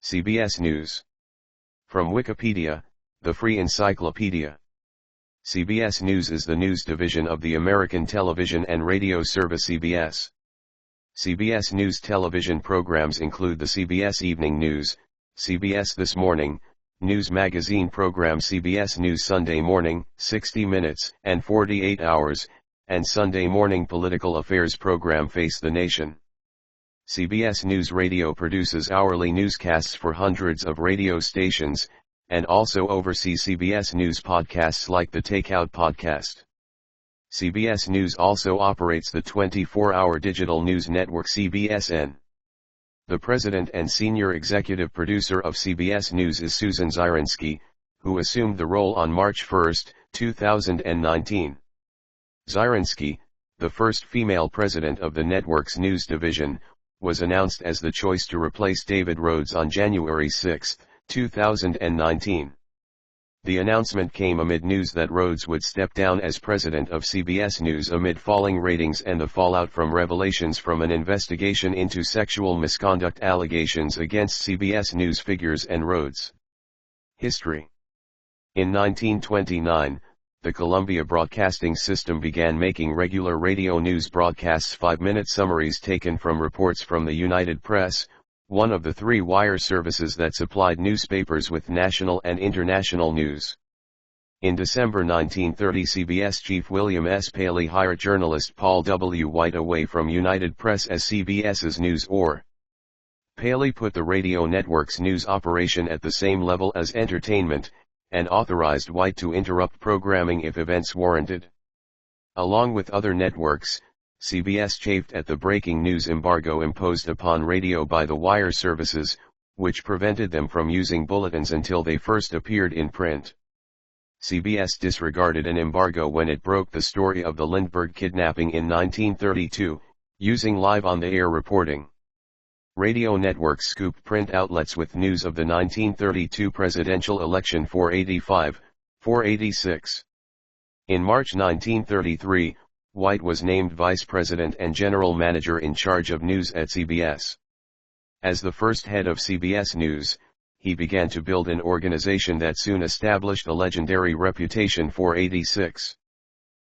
CBS News. From Wikipedia, the free encyclopedia. CBS News is the news division of the American television and radio service CBS. CBS News television programs include the CBS Evening News, CBS This Morning, news magazine program CBS News Sunday Morning, 60 Minutes and 48 Hours, and Sunday morning political affairs program Face the Nation. CBS News Radio produces hourly newscasts for hundreds of radio stations, and also oversees CBS News podcasts like the Takeout Podcast. CBS News also operates the 24-hour digital news network CBSN. The president and senior executive producer of CBS News is Susan Zirinsky, who assumed the role on March 1, 2019. Zirinsky, the first female president of the network's news division, was announced as the choice to replace David Rhodes on January 6, 2019. The announcement came amid news that Rhodes would step down as president of CBS News amid falling ratings and the fallout from revelations from an investigation into sexual misconduct allegations against CBS News figures and Rhodes. History. In 1929, the Columbia Broadcasting System began making regular radio news broadcasts 5-minute summaries taken from reports from the United Press, one of the three wire services that supplied newspapers with national and international news. In December 1930, CBS chief William S. Paley hired journalist Paul W. White away from United Press as CBS's news oar. Paley put the radio network's news operation at the same level as entertainment, and authorized White to interrupt programming if events warranted. Along with other networks, CBS chafed at the breaking news embargo imposed upon radio by the wire services, which prevented them from using bulletins until they first appeared in print. CBS disregarded an embargo when it broke the story of the Lindbergh kidnapping in 1932, using live-on-the-air reporting. Radio networks scooped print outlets with news of the 1932 presidential election 485, 486. In March 1933, White was named vice president and general manager in charge of news at CBS. As the first head of CBS News, he began to build an organization that soon established a legendary reputation for 86.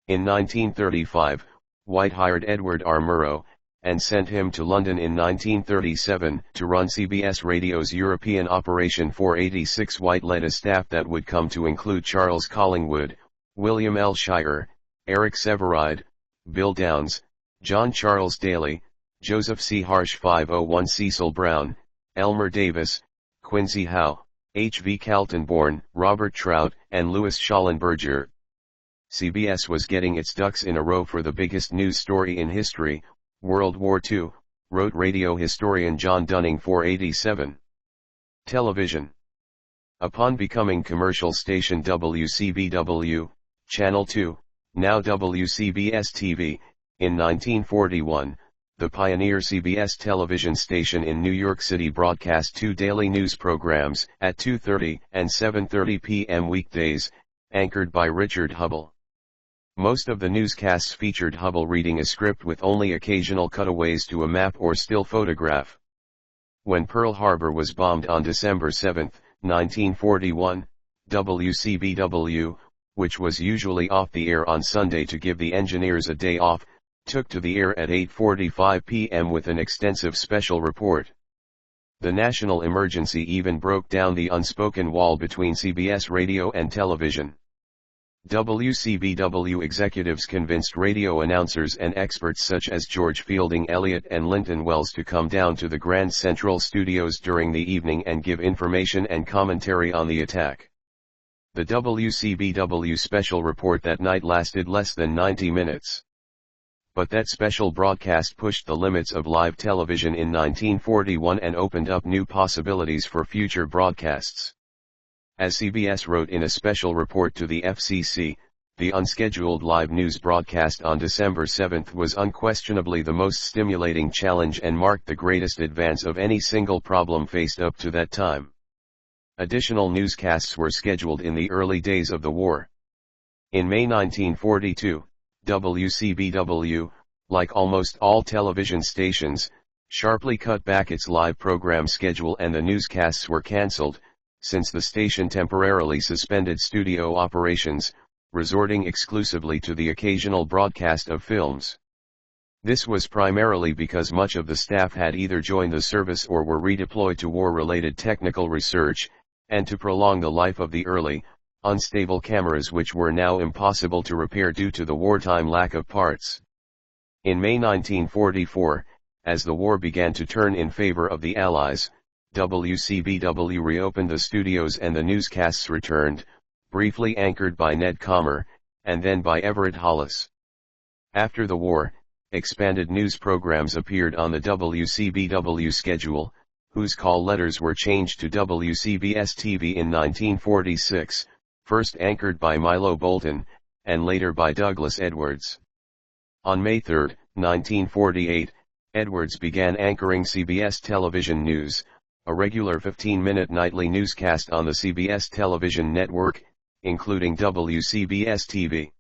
In 1935, White hired Edward R. Murrow, and sent him to London in 1937 to run CBS Radio's European Operation 486. White led a staff that would come to include Charles Collingwood, William L. Shirer, Eric Sevareid, Bill Downs, John Charles Daly, Joseph C. Harsh 501 Cecil Brown, Elmer Davis, Quincy Howe, H. V. Kaltenborn, Robert Trout, and Louis Schallenberger. CBS was getting its ducks in a row for the biggest news story in history, World War II, wrote radio historian John Dunning 487. Television. Upon becoming commercial station WCBW, Channel 2, now WCBS-TV, in 1941, the pioneer CBS television station in New York City broadcast two daily news programs, at 2:30 and 7:30 p.m. weekdays, anchored by Richard Hubble. Most of the newscasts featured Hubble reading a script with only occasional cutaways to a map or still photograph. When Pearl Harbor was bombed on December 7, 1941, WCBW, which was usually off the air on Sunday to give the engineers a day off, took to the air at 8:45 p.m. with an extensive special report. The national emergency even broke down the unspoken wall between CBS radio and television. WCBW executives convinced radio announcers and experts such as George Fielding Eliot and Linton Wells to come down to the Grand Central Studios during the evening and give information and commentary on the attack. The WCBW special report that night lasted less than 90 minutes. But that special broadcast pushed the limits of live television in 1941 and opened up new possibilities for future broadcasts. As CBS wrote in a special report to the FCC, the unscheduled live news broadcast on December 7 was unquestionably the most stimulating challenge and marked the greatest advance of any single problem faced up to that time. Additional newscasts were scheduled in the early days of the war. In May 1942, WCBW, like almost all television stations, sharply cut back its live program schedule and the newscasts were cancelled, since the station temporarily suspended studio operations, resorting exclusively to the occasional broadcast of films. This was primarily because much of the staff had either joined the service or were redeployed to war-related technical research, and to prolong the life of the early, unstable cameras which were now impossible to repair due to the wartime lack of parts. In May 1944, as the war began to turn in favor of the Allies, WCBW reopened the studios and the newscasts returned, briefly anchored by Ned Comer, and then by Everett Hollis. After the war, expanded news programs appeared on the WCBW schedule, whose call letters were changed to WCBS-TV in 1946, first anchored by Milo Bolton, and later by Douglas Edwards. On May 3, 1948, Edwards began anchoring CBS Television News, a regular 15-minute nightly newscast on the CBS television network, including WCBS-TV.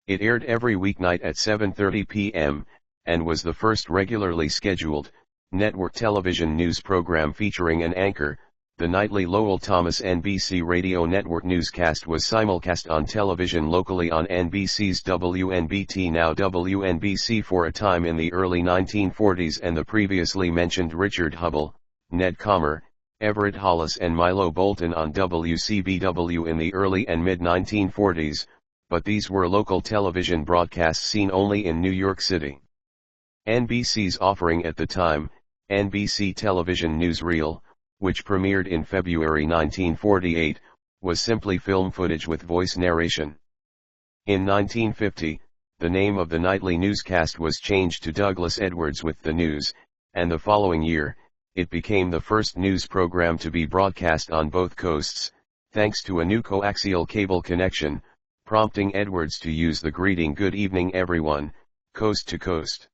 It aired every weeknight at 7:30 p.m., and was the first regularly scheduled, network television news program featuring an anchor. The nightly Lowell Thomas NBC Radio Network newscast was simulcast on television locally on NBC's WNBT, now WNBC, for a time in the early 1940s, and the previously mentioned Richard Hubble, Ned Comer, Everett Hollis and Milo Bolton on WCBW in the early and mid-1940s, but these were local television broadcasts seen only in New York City. NBC's offering at the time, NBC Television Newsreel, which premiered in February 1948, was simply film footage with voice narration. In 1950, the name of the nightly newscast was changed to Douglas Edwards with the News, and the following year, it became the first news program to be broadcast on both coasts, thanks to a new coaxial cable connection, prompting Edwards to use the greeting "Good evening everyone," coast to coast.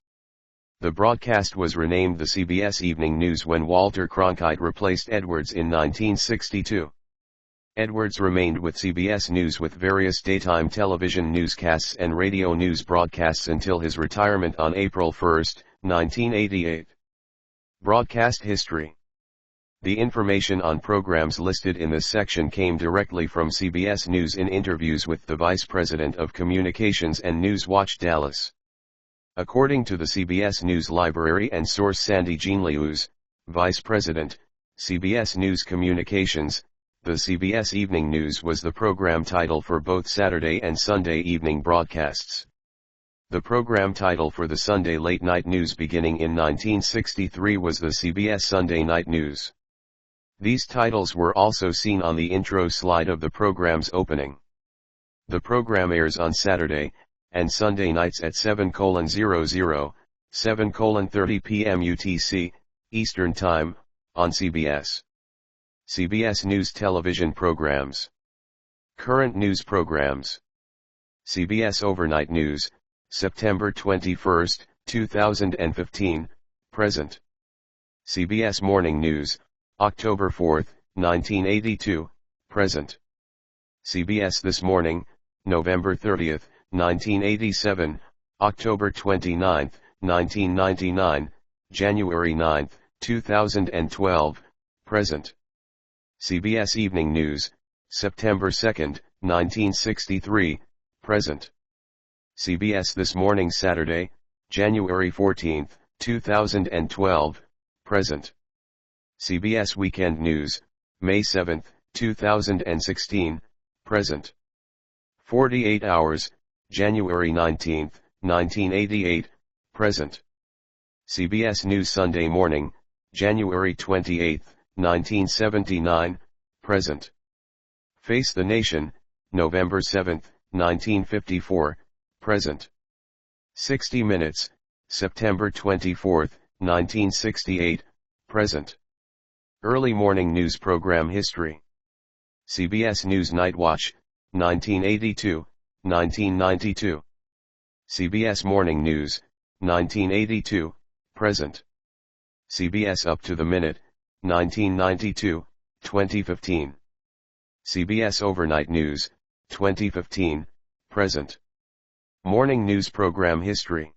The broadcast was renamed the CBS Evening News when Walter Cronkite replaced Edwards in 1962. Edwards remained with CBS News with various daytime television newscasts and radio news broadcasts until his retirement on April 1, 1988. Broadcast history. The information on programs listed in this section came directly from CBS News in interviews with the Vice President of Communications and Newswatch Dallas. According to the CBS News Library and source Sandy Jean-Leus, Vice President, CBS News Communications, the CBS Evening News was the program title for both Saturday and Sunday evening broadcasts. The program title for the Sunday late-night news beginning in 1963 was the CBS Sunday Night News. These titles were also seen on the intro slide of the program's opening. The program airs on Saturday and Sunday nights at 7:00, 7:30 p.m. UTC, Eastern Time, on CBS. CBS News television programs. Current news programs. CBS Overnight News, September 21, 2015, present. CBS Morning News, October 4, 1982, present. CBS This Morning, November 30, 1987, October 29, 1999, January 9, 2012, present. CBS Evening News, September 2, 1963, present. CBS This Morning Saturday, January 14, 2012, present. CBS Weekend News, May 7, 2016, present. 48 Hours, January 19, 1988, present. CBS News Sunday Morning, January 28, 1979, present. Face the Nation, November 7, 1954, present. 60 Minutes, September 24, 1968, present. Early Morning News Program History. CBS News Night Watch, 1982, 1992. CBS Morning News, 1982, present. CBS Up to the Minute, 1992, 2015. CBS Overnight News, 2015, present. Morning News Program History.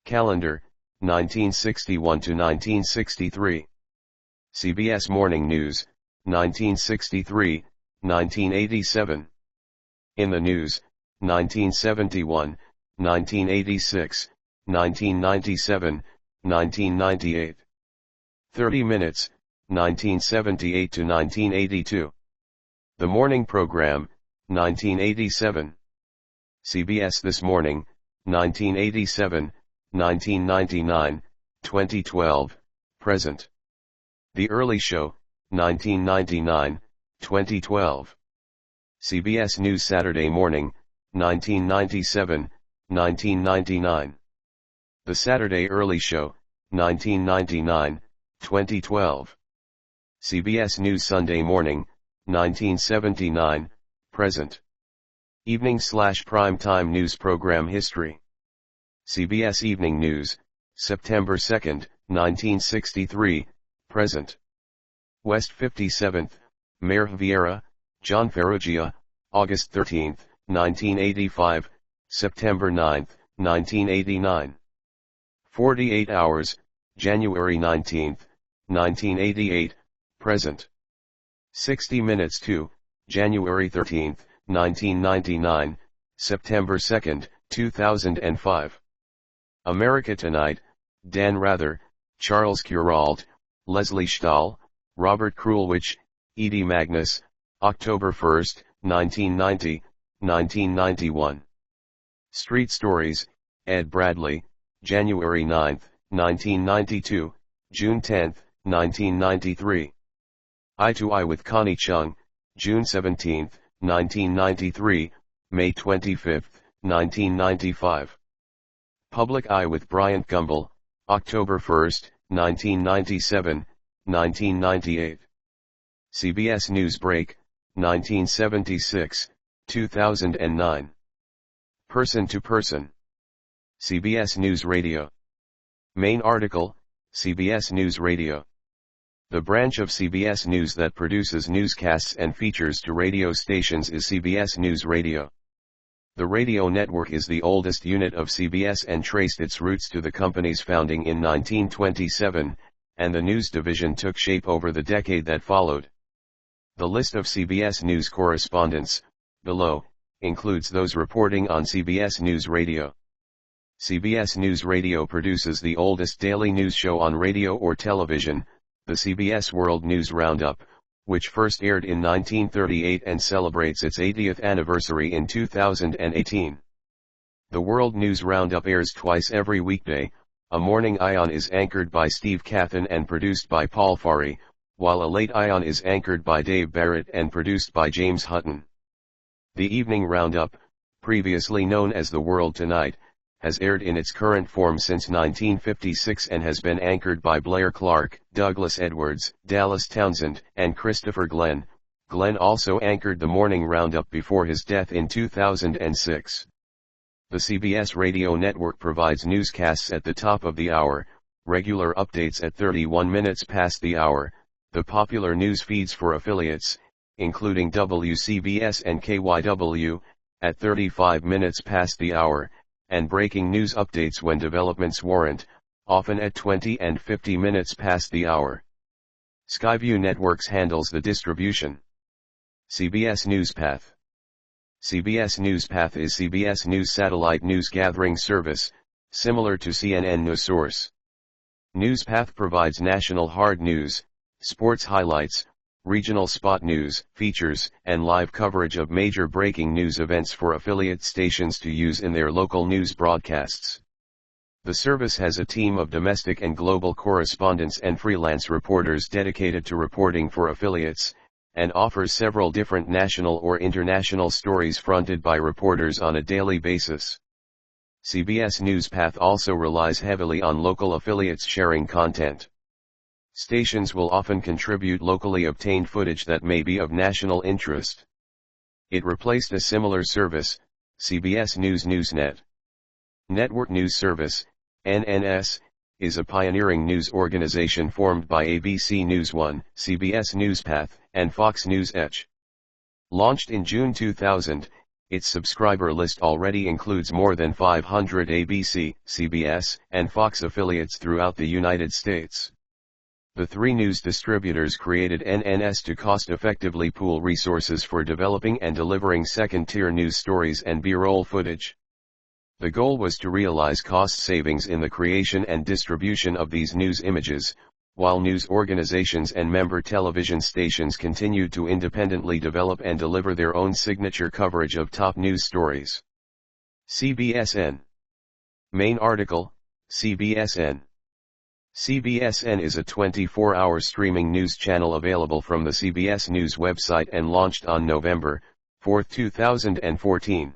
Calendar, 1961 to 1963. CBS Morning News, 1963, 1987. In the News, 1971, 1986, 1997, 1998. 30 Minutes, 1978 to 1982. The Morning Program, 1987. CBS This Morning, 1987, 1999, 2012, present. The Early Show, 1999, 2012. CBS News Saturday Morning, 1997, 1999. The Saturday Early Show, 1999, 2012. CBS News Sunday Morning, 1979, present. Evening/prime time news program history. CBS Evening News, September 2, 1963, present. West 57th, Mayor Vieira, John Ferrugia, August 13, 1985, September 9, 1989. 48 Hours, January 19, 1988, present. 60 Minutes to, January 13, 1999, September 2, 2005. America Tonight, Dan Rather, Charles Kuralt, Leslie Stahl, Robert Krulwich, Edie Magnus, October 1, 1990, 1991. Street Stories, Ed Bradley, January 9, 1992, June 10, 1993. Eye to Eye with Connie Chung, June 17, 1993, May 25, 1995. Public Eye with Bryant Gumbel, October 1, 1997, 1998. CBS News Break, 1976, 2009. Person to Person. CBS News Radio. Main article, CBS News Radio. The branch of CBS News that produces newscasts and features to radio stations is CBS News Radio. The radio network is the oldest unit of CBS and traced its roots to the company's founding in 1927, and the news division took shape over the decade that followed. The list of CBS News correspondents, below, includes those reporting on CBS News Radio. CBS News Radio produces the oldest daily news show on radio or television, the CBS World News Roundup, which first aired in 1938 and celebrates its 80th anniversary in 2018. The World News Roundup airs twice every weekday. A morning Ion is anchored by Steve Cathan and produced by Paul Farhi, while a late Ion is anchored by Dave Barrett and produced by James Hutton. The Evening Roundup, previously known as The World Tonight, has aired in its current form since 1956 and has been anchored by Blair Clark, Douglas Edwards, Dallas Townsend, and Christopher Glenn. Glenn also anchored the Morning Roundup before his death in 2006. The CBS Radio Network provides newscasts at the top of the hour, regular updates at 31 minutes past the hour, the popular news feeds for affiliates, including WCBS and KYW, at 35 minutes past the hour, and breaking news updates when developments warrant, often at 20 and 50 minutes past the hour. Skyview Networks handles the distribution. CBS NewsPath. CBS NewsPath is CBS News satellite news gathering service, similar to CNN NewsSource. NewsPath provides national hard news, sports highlights, regional spot news, features, and live coverage of major breaking news events for affiliate stations to use in their local news broadcasts. The service has a team of domestic and global correspondents and freelance reporters dedicated to reporting for affiliates, and offers several different national or international stories fronted by reporters on a daily basis. CBS NewsPath also relies heavily on local affiliates sharing content. Stations will often contribute locally obtained footage that may be of national interest. It replaced a similar service, CBS News NewsNet. Network News Service, NNS, is a pioneering news organization formed by ABC News 1, CBS NewsPath, and Fox News Edge. Launched in June 2000, Its subscriber list already includes more than 500 ABC, CBS, and Fox affiliates throughout the United States. The three news distributors created NNS to cost-effectively pool resources for developing and delivering second-tier news stories and B-roll footage. The goal was to realize cost savings in the creation and distribution of these news images, while news organizations and member television stations continued to independently develop and deliver their own signature coverage of top news stories. CBSN. Main article, CBSN. CBSN is a 24-hour streaming news channel available from the CBS News website and launched on November 4, 2014.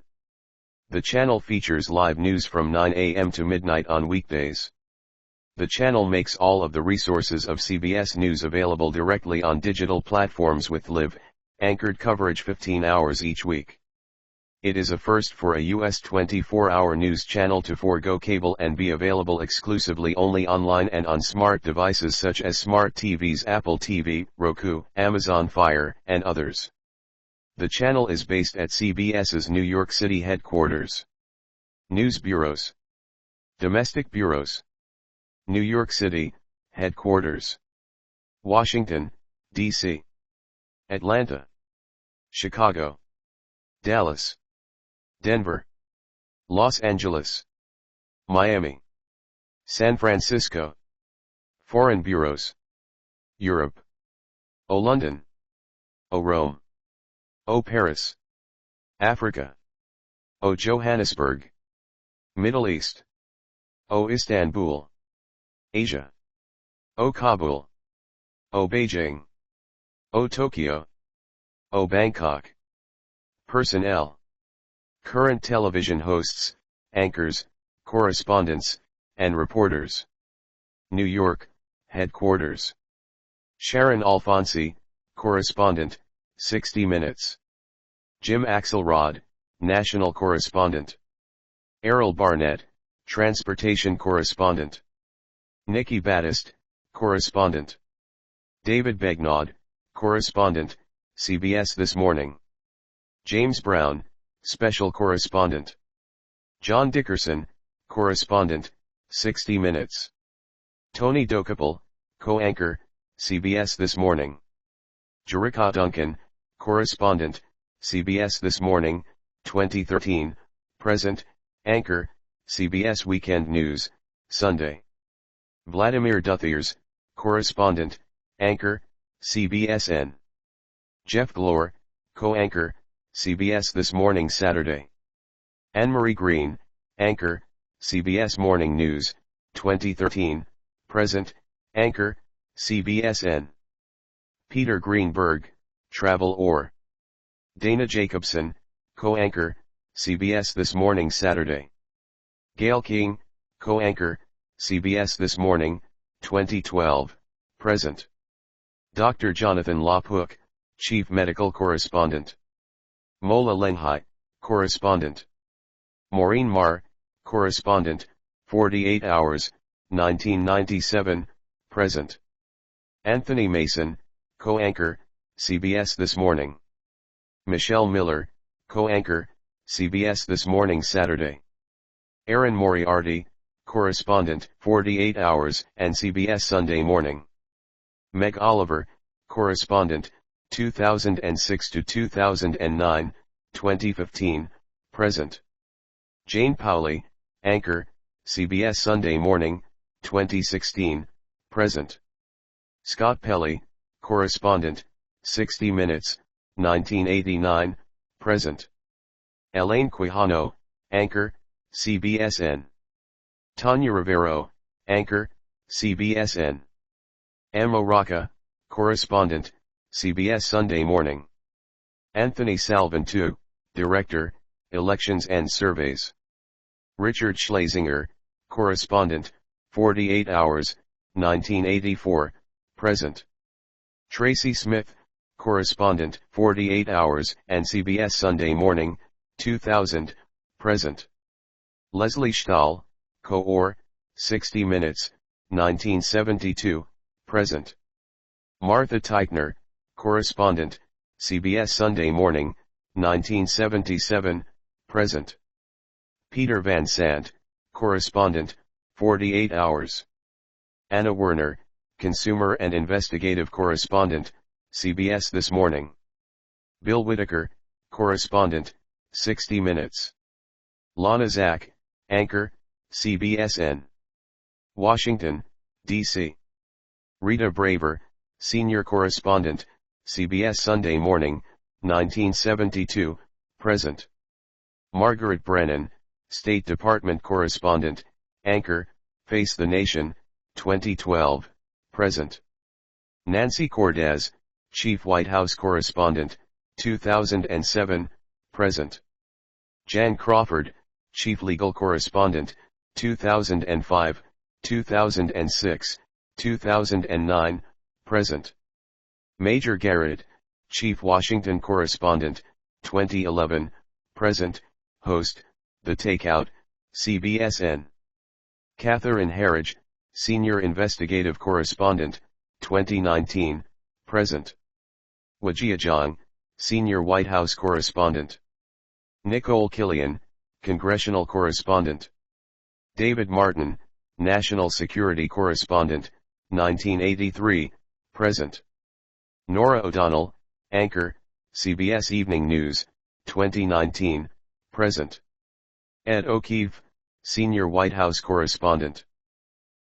The channel features live news from 9 a.m. to midnight on weekdays. The channel makes all of the resources of CBS News available directly on digital platforms with live, anchored coverage 15 hours each week. It is a first for a U.S. 24-hour news channel to forego cable and be available exclusively only online and on smart devices such as smart TVs, Apple TV, Roku, Amazon Fire, and others. The channel is based at CBS's New York City headquarters. News bureaus. Domestic bureaus. New York City, headquarters. Washington, D.C. Atlanta. Chicago. Dallas. Denver. Los Angeles. Miami. San Francisco. Foreign bureaus. Europe. O London. O Rome. O Paris. Africa. O Johannesburg. Middle East. O Istanbul. Asia. O Kabul. O Beijing. O Tokyo. O Bangkok. Personnel. Current television hosts, anchors, correspondents, and reporters. New York, headquarters. Sharon Alfonsi, correspondent, 60 Minutes. Jim Axelrod, national correspondent. Errol Barnett, transportation correspondent. Nikki Battist, correspondent. David Begnaud, correspondent, CBS This Morning. James Brown, special correspondent. John Dickerson, correspondent, 60 Minutes. Tony Dokapel, co-anchor, CBS This Morning. Jericka Duncan, correspondent, CBS This Morning, 2013, present, anchor, CBS Weekend News, Sunday. Vladimir Duthiers, correspondent, anchor, CBSN. Jeff Glor, co-anchor, CBS This Morning Saturday. Anne-Marie Green, anchor, CBS Morning News, 2013, present, anchor, CBSN. Peter Greenberg, travel or. Dana Jacobson, co-anchor, CBS This Morning Saturday. Gail King, co-anchor, CBS This Morning, 2012, present. Dr. Jonathan Lophook, chief medical correspondent. Mola Lenhai, correspondent. Maureen Marr, correspondent, 48 Hours, 1997, present. Anthony Mason, co-anchor, CBS This Morning. Michelle Miller, co-anchor, CBS This Morning Saturday. Aaron Moriarty, correspondent, 48 Hours, and CBS Sunday Morning. Meg Oliver, correspondent, 2006 to 2009, 2015, present. Jane Powley, anchor, CBS Sunday Morning, 2016, present. Scott Pelley, correspondent, 60 Minutes, 1989, present. Elaine Quijano, anchor, CBSN. Tanya Rivero, anchor, CBSN. Emma Rocca, correspondent, CBS Sunday Morning. Anthony Salvantu, director, elections and surveys. Richard Schlesinger, correspondent, 48 Hours, 1984, present. Tracy Smith, correspondent, 48 Hours and CBS Sunday Morning, 2000, present. Leslie Stahl, co-or, 60 Minutes, 1972, present. Martha Teichner, correspondent, CBS Sunday Morning, 1977, present. Peter Van Sant, correspondent, 48 hours. Anna Werner, consumer and investigative correspondent, CBS This Morning. Bill Whitaker, correspondent, 60 Minutes. Lana Zak, anchor, CBSN. Washington, D.C. Rita Braver, senior correspondent, CBS Sunday Morning, 1972, present. Margaret Brennan, State Department correspondent, anchor, Face the Nation, 2012, present. Nancy Cordes, chief White House correspondent, 2007, present. Jan Crawford, chief legal correspondent, 2005, 2006, 2009, present. Major Garrett, chief Washington correspondent, 2011, present. Host, The Takeout, CBSN. Catherine Herridge, senior investigative correspondent, 2019, present. Wajia Zhang, senior White House correspondent. Nicole Killian, congressional correspondent. David Martin, national security correspondent, 1983, present. Nora O'Donnell, anchor, CBS Evening News, 2019, present. Ed O'Keefe, senior White House correspondent.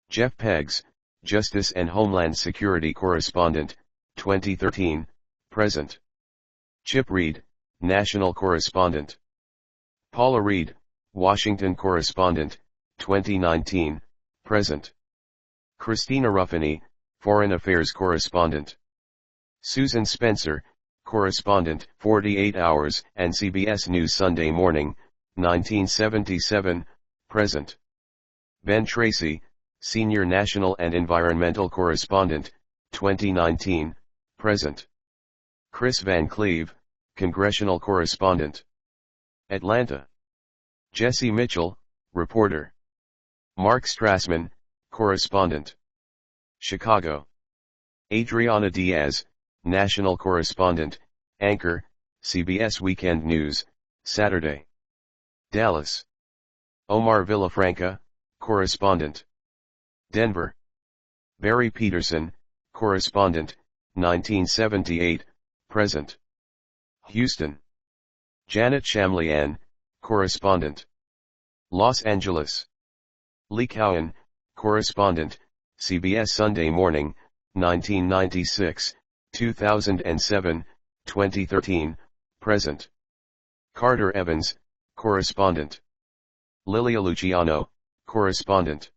Jeff Peggs, Justice and Homeland Security correspondent, 2013, present. Chip Reed, national correspondent. Paula Reed, Washington correspondent, 2019, present. Christina Ruffini, foreign affairs correspondent. Susan Spencer, correspondent, 48 Hours and CBS News Sunday Morning, 1977, present. Ben Tracy, senior national and environmental correspondent, 2019, present. Chris Van Cleve, congressional correspondent. Atlanta. Jesse Mitchell, reporter. Mark Strassman, correspondent. Chicago. Adriana Diaz, national correspondent, anchor, CBS Weekend News, Saturday. Dallas. Omar Villafranca, correspondent. Denver. Barry Peterson, correspondent, 1978, present. Houston. Janet Shamlian, correspondent. Los Angeles. Lee Cowan, correspondent, CBS Sunday Morning, 1996, 2007, 2013, present. Carter Evans, correspondent. Lilia Luciano, correspondent.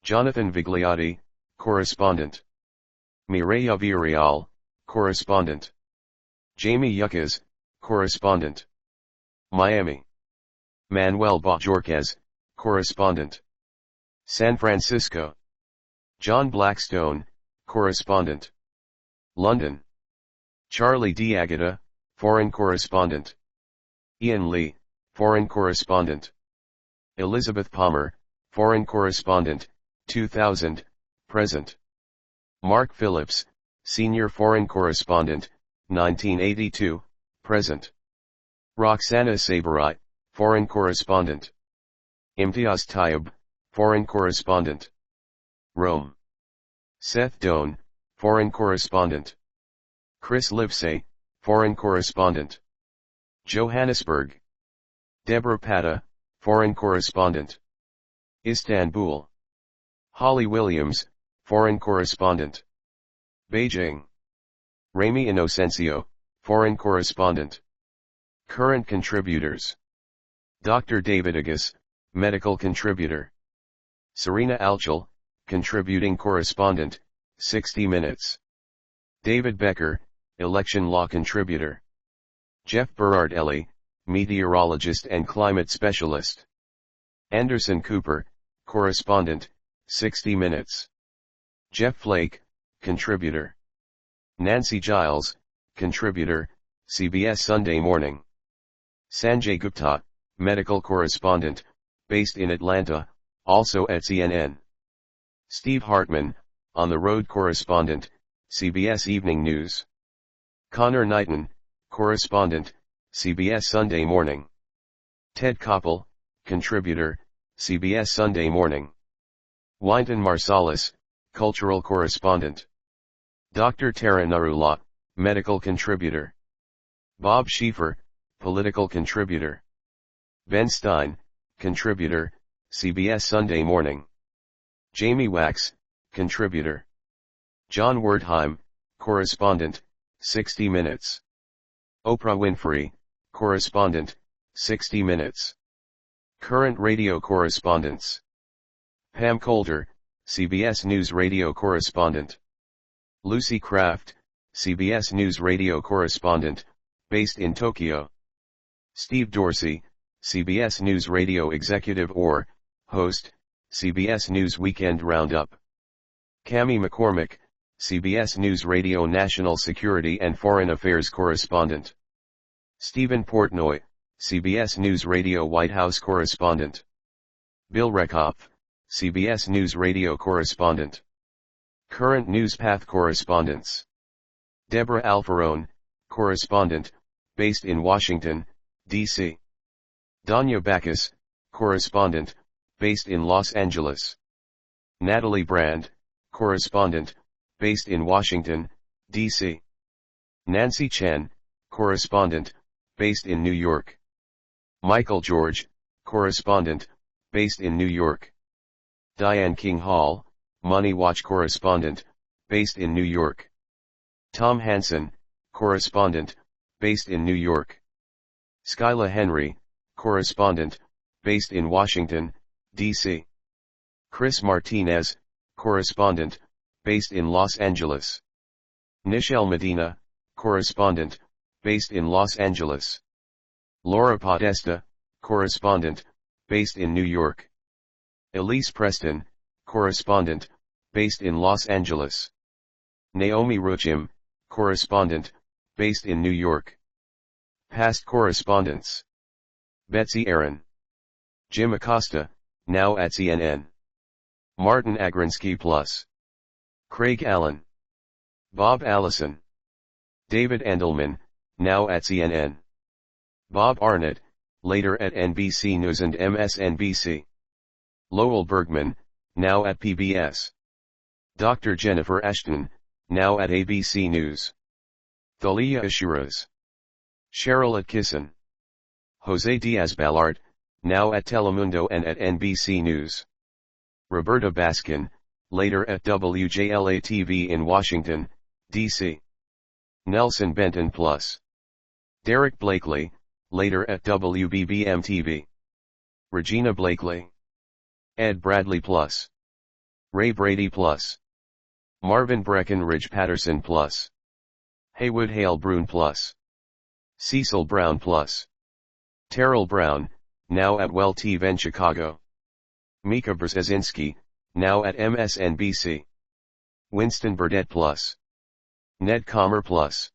Jonathan Vigliotti, correspondent. Mireya Villarreal, correspondent. Jamie Yuccas, correspondent. Miami. Manuel Bojorquez, correspondent. San Francisco. John Blackstone, correspondent. London. Charlie D'Agata, foreign correspondent. Ian Lee, foreign correspondent. Elizabeth Palmer, foreign correspondent, 2000, present. Mark Phillips, senior foreign correspondent, 1982, present. Roxana Sabarat, foreign correspondent. Imtiaz Tayyib, foreign correspondent. Rome. Seth Doane, foreign correspondent. Chris Livesay, foreign correspondent. Johannesburg. Deborah Pata, foreign correspondent. Istanbul. Holly Williams, foreign correspondent. Beijing. Remy Inocencio, foreign correspondent. Current contributors. Dr. David Agus, medical contributor. Serena Alchel, contributing correspondent, 60 Minutes. David Becker, election law contributor. Jeff Berardelli, meteorologist and climate specialist. Anderson Cooper, correspondent, 60 Minutes. Jeff Flake, contributor. Nancy Giles, contributor, CBS Sunday Morning. Sanjay Gupta, medical correspondent, based in Atlanta, also at CNN. Steve Hartman, on-the-road correspondent, CBS Evening News. Connor Knighton, correspondent, CBS Sunday Morning. Ted Koppel, contributor, CBS Sunday Morning. Wynton Marsalis, cultural correspondent. Dr. Tara Narula, medical contributor. Bob Schieffer, political contributor. Ben Stein, contributor, CBS Sunday Morning. Jamie Wax, contributor. John Wertheim, correspondent, 60 Minutes. Oprah Winfrey, correspondent, 60 Minutes. Current radio correspondents. Pam Coulter, CBS News radio correspondent. Lucy Kraft, CBS News radio correspondent, based in Tokyo. Steve Dorsey, CBS News radio executive or host, CBS News Weekend Roundup. Cami McCormick, CBS News radio national security and foreign affairs correspondent. Stephen Portnoy, CBS News radio White House correspondent. Bill Reckhoff, CBS News radio correspondent. Current NewsPath correspondents. Deborah Alfarone, correspondent, based in Washington, D.C. Danya Backus, correspondent, based in Los Angeles. Natalie Brand, correspondent, based in Washington, D.C. Nancy Chen, correspondent, based in New York. Michael George, correspondent, based in New York. Diane King Hall, Money Watch correspondent, based in New York. Tom Hansen, correspondent, based in New York. Skyla Henry, correspondent, based in Washington, D.C. Chris Martinez, correspondent, based in Los Angeles. Nichelle Medina, correspondent, based in Los Angeles. Laura Podesta, correspondent, based in New York. Elise Preston, correspondent, based in Los Angeles. Naomi Ruchim, correspondent, based in New York. Past correspondents. Betsy Aaron. Jim Acosta, now at CNN. Martin Agronsky Plus. Craig Allen. Bob Allison. David Endelman, now at CNN. Bob Arnott, later at NBC News and MSNBC. Lowell Bergman, now at PBS. Dr. Jennifer Ashton, now at ABC News. Thalia Ashuras. Cheryl Atkinson. Jose Diaz-Balart, now at Telemundo and at NBC News. Roberta Baskin, later at WJLA-TV in Washington, D.C. Nelson Benton Plus. Derek Blakely, later at WBBM-TV. Regina Blakely. Ed Bradley Plus. Ray Brady Plus. Marvin Breckenridge Patterson Plus. Haywood Hale Brune Plus. Cecil Brown Plus. Terrell Brown, now at Well TV in Chicago. Mika Brzezinski, now at MSNBC. Winston Burdett Plus. Ned Comer Plus.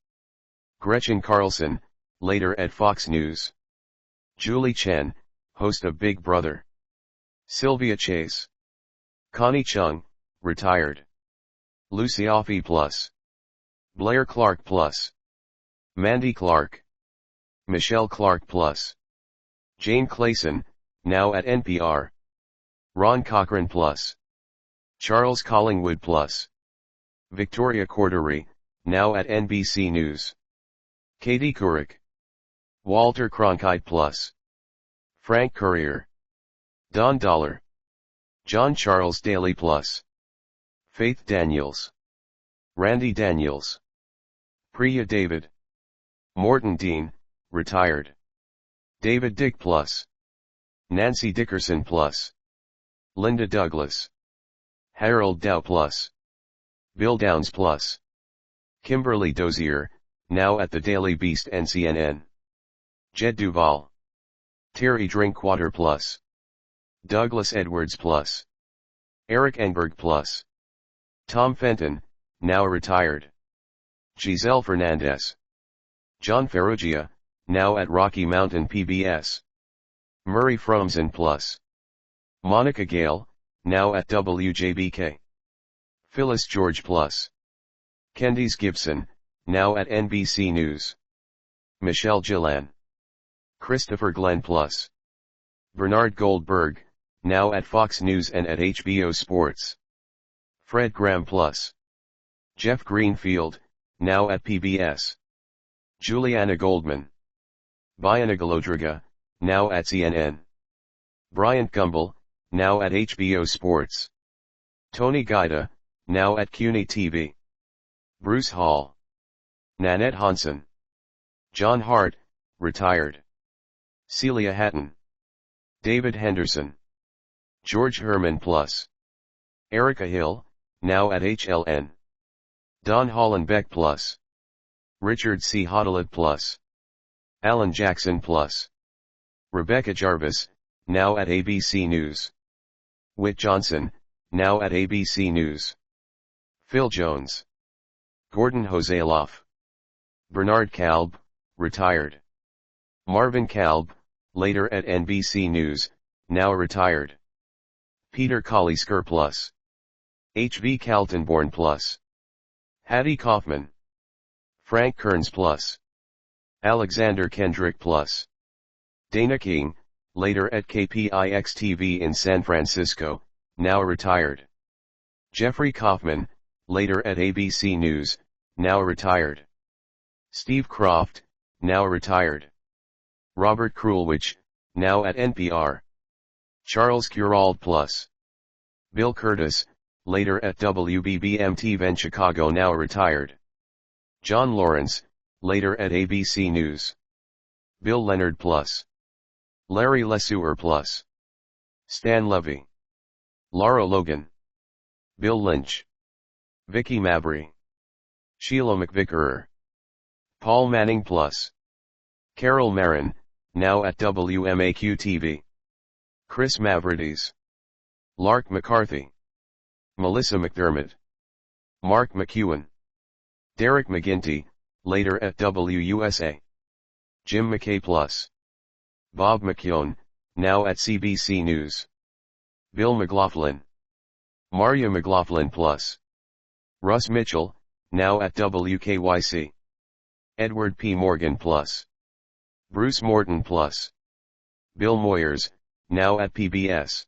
Gretchen Carlson, later at Fox News. Julie Chen, host of Big Brother. Sylvia Chase. Connie Chung, retired. Lucy Offey Plus. Blair Clark Plus. Mandy Clark. Michelle Clark Plus. Jane Clayson, now at NPR. Ron Cochran Plus. Charles Collingwood Plus. Victoria Cordery, now at NBC News. Katie Couric. Walter Cronkite Plus. Frank Courier. Don Dollar. John Charles Daly Plus. Faith Daniels. Randy Daniels. Priya David. Morton Dean, retired. David Dick Plus. Nancy Dickerson Plus. Linda Douglas. Harold Dow Plus. Bill Downs Plus. Kimberly Dozier, now at the Daily Beast and CNN. Jed Duvall. Terry Drinkwater Plus. Douglas Edwards Plus. Eric Engberg Plus. Tom Fenton, now retired. Giselle Fernandez. John Ferrugia, now at Rocky Mountain PBS. Murray Fromsen Plus. Monica Gale, now at WJBK. Phyllis George Plus. Candice Gibson, now at NBC News. Michelle Gillan. Christopher Glenn Plus. Bernard Goldberg, now at Fox News and at HBO Sports. Fred Graham Plus. Jeff Greenfield, now at PBS. Juliana Goldman. Biana Golodriga, now at CNN. Bryant Gumbel, now at HBO Sports. Tony Guida, now at CUNY TV. Bruce Hall. Nanette Hansen. John Hart, retired. Celia Hatton. David Henderson. George Herman Plus. Erica Hill, now at HLN. Don Hollenbeck Plus. Richard C. Hodelet Plus. Alan Jackson Plus. Rebecca Jarvis, now at ABC News. Whit Johnson, now at ABC News. Phil Jones. Gordon Hosealoff. Bernard Kalb, retired. Marvin Kalb, later at NBC News, now retired. Peter Collisker Plus. H.V. Kaltenborn Plus. Hattie Kaufman. Frank Kearns Plus. Alexander Kendrick Plus. Dana King, later at KPIX-TV in San Francisco, now retired. Jeffrey Kaufman, later at ABC News, now retired. Steve Croft, now retired. Robert Krulwich, now at NPR. Charles Kurald Plus. Bill Curtis, later at WBBM-TV in Chicago, now retired. John Lawrence, later at ABC News. Bill Leonard Plus. Larry Lesueur Plus. Stan Levy. Laura Logan. Bill Lynch. Vicky Mabry. Sheila McVickerer. Paul Manning Plus. Carol Marin, now at WMAQ-TV. Chris Mavrides. Lark McCarthy. Melissa McDermott. Mark McEwen. Derek McGinty, later at WUSA. Jim McKay Plus. Bob McKeown, now at CBC News. Bill McLaughlin. Maria McLaughlin Plus. Russ Mitchell, now at WKYC. Edward P. Morgan Plus. Bruce Morton Plus. Bill Moyers, now at PBS.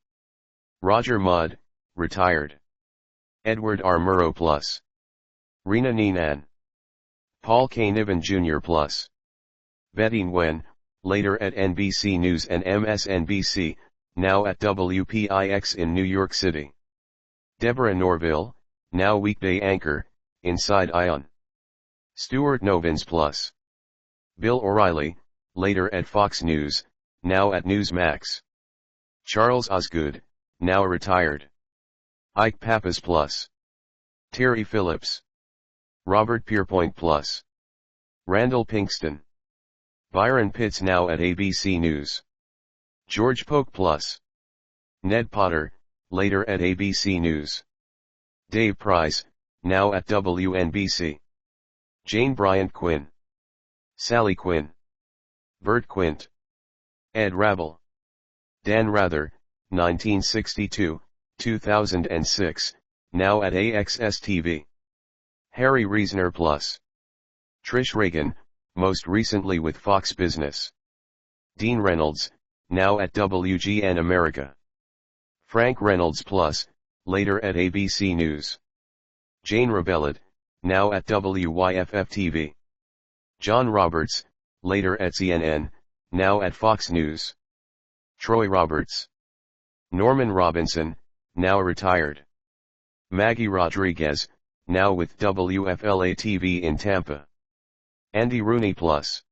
Roger Mudd, retired. Edward R. Murrow Plus. Rena Neenan. Paul K. Niven Jr. Plus. Betty Nguyen, later at NBC News and MSNBC, now at WPIX in New York City. Deborah Norville, now weekday anchor, Inside Ion. Stuart Novins Plus. Bill O'Reilly, later at Fox News, now at Newsmax. Charles Osgood, now retired. Ike Pappas Plus. Terry Phillips. Robert Pierpoint Plus. Randall Pinkston. Byron Pitts, now at ABC News. George Polk Plus. Ned Potter, later at ABC News. Dave Price, now at WNBC. Jane Bryant Quinn. Sally Quinn. Bert Quint. Ed Rabel. Dan Rather, 1962, 2006, now at AXS-TV. Harry Reasoner Plus. Trish Reagan, most recently with Fox Business. Dean Reynolds, now at WGN America. Frank Reynolds Plus, later at ABC News. Jane Rebelled, now at WYFF-TV. John Roberts, later at CNN, now at Fox News. Troy Roberts. Norman Robinson, now retired. Maggie Rodriguez, now with WFLA-TV in Tampa. Andy Rooney Plus.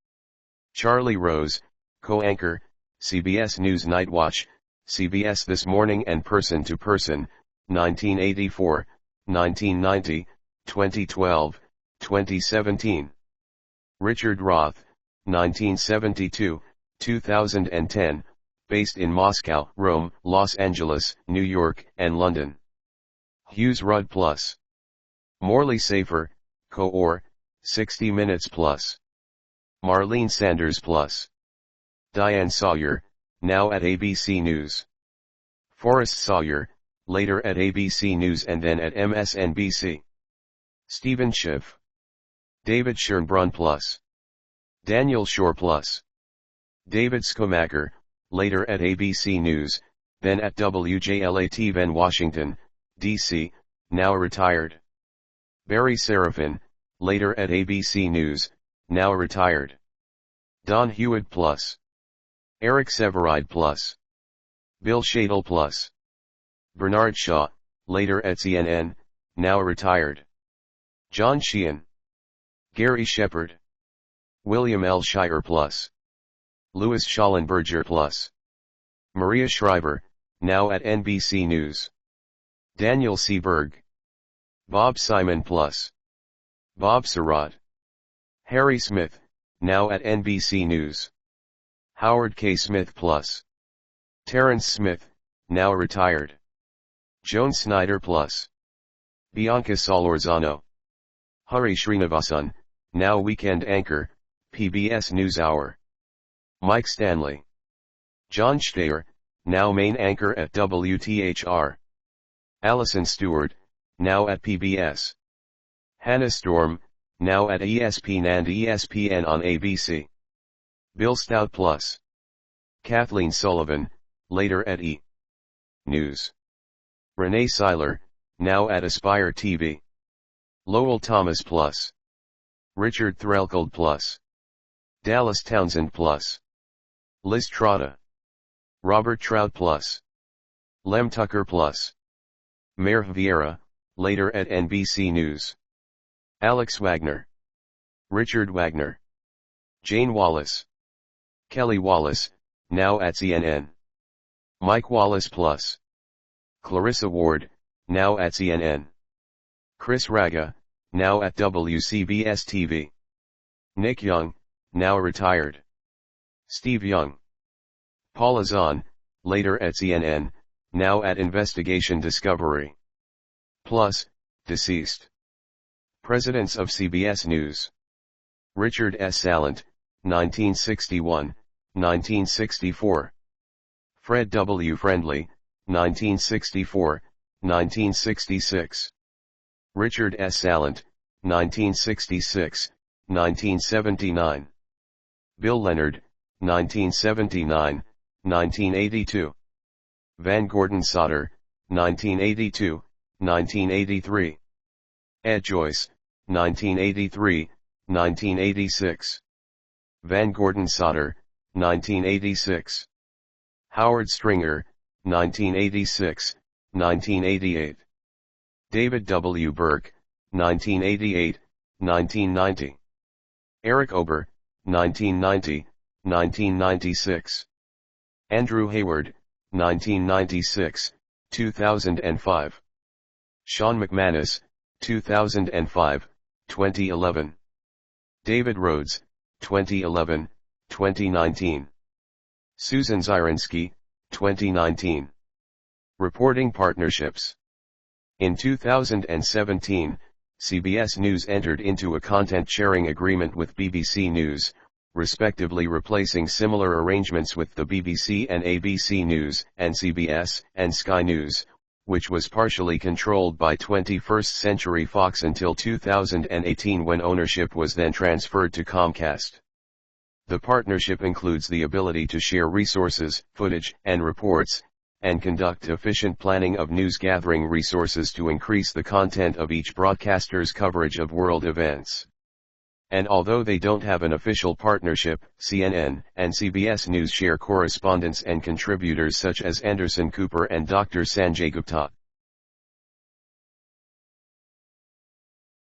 Charlie Rose, co-anchor, CBS News Nightwatch, CBS This Morning and Person to Person, 1984, 1990, 2012, 2017. Richard Roth, 1972, 2010, based in Moscow, Rome, Los Angeles, New York, and London. Hughes Rudd Plus. Morley Safer, co-or, 60 Minutes Plus. Marlene Sanders Plus. Diane Sawyer, now at ABC News. Forrest Sawyer, later at ABC News and then at MSNBC. Stephen Schiff. David Schönbrunn Plus. Daniel Shore Plus. David Schumacher, later at ABC News, then at WJLA-TV Washington, D.C., now retired. Barry Serafin, later at ABC News, now retired. Don Hewitt Plus. Eric Severide Plus. Bill Shadle Plus. Bernard Shaw, later at CNN, now retired. John Sheehan. Gary Shepard. William L. Shire Plus. Louis Schallenberger Plus. Maria Shriver, now at NBC News. Daniel C. Berg. Bob Simon Plus. Bob Surratt. Harry Smith, now at NBC News. Howard K. Smith Plus. Terrence Smith, now retired. Joan Snyder Plus. Bianca Solorzano. Hari Srinivasan, now weekend anchor, PBS NewsHour. Mike Stanley. John Steyer, now main anchor at WTHR. Allison Stewart, now at PBS. Hannah Storm, now at ESPN and ESPN on ABC. Bill Stout Plus. Kathleen Sullivan, later at E! News. Renee Seiler, now at Aspire TV. Lowell Thomas Plus. Richard Threlkeld Plus. Dallas Townsend Plus. Liz Trotta. Robert Trout Plus. Lem Tucker Plus. Mayor Vieira, later at NBC News. Alex Wagner. Richard Wagner. Jane Wallace. Kelly Wallace, now at CNN. Mike Wallace Plus. Clarissa Ward, now at CNN. Chris Raga, now at WCBS TV. Nick Young, now retired. Steve Young. Paula Zahn, later at CNN, now at Investigation Discovery. Plus, deceased. Presidents of CBS News. Richard S. Sallant, 1961, 1964. Fred W. Friendly, 1964, 1966. Richard S. Sallant, 1966, 1979. Bill Leonard, 1979, 1982. Van Gordon Sauter, 1982, 1983. Ed Joyce, 1983, 1986. Van Gordon Sauter, 1986. Howard Stringer, 1986, 1988. David W. Burke, 1988, 1990. Eric Ober, 1990, 1996. Andrew Hayward, 1996, 2005. Sean McManus, 2005, 2011. David Rhodes, 2011, 2019. Susan Zyrensky, 2019. Reporting partnerships. In 2017, CBS News entered into a content-sharing agreement with BBC News, respectively replacing similar arrangements with the BBC and ABC News, and CBS and Sky News, which was partially controlled by 21st Century Fox until 2018 when ownership was then transferred to Comcast. The partnership includes the ability to share resources, footage, and reports, and conduct efficient planning of news-gathering resources to increase the content of each broadcaster's coverage of world events. And although they don't have an official partnership, CNN and CBS News share correspondents and contributors such as Anderson Cooper and Dr. Sanjay Gupta.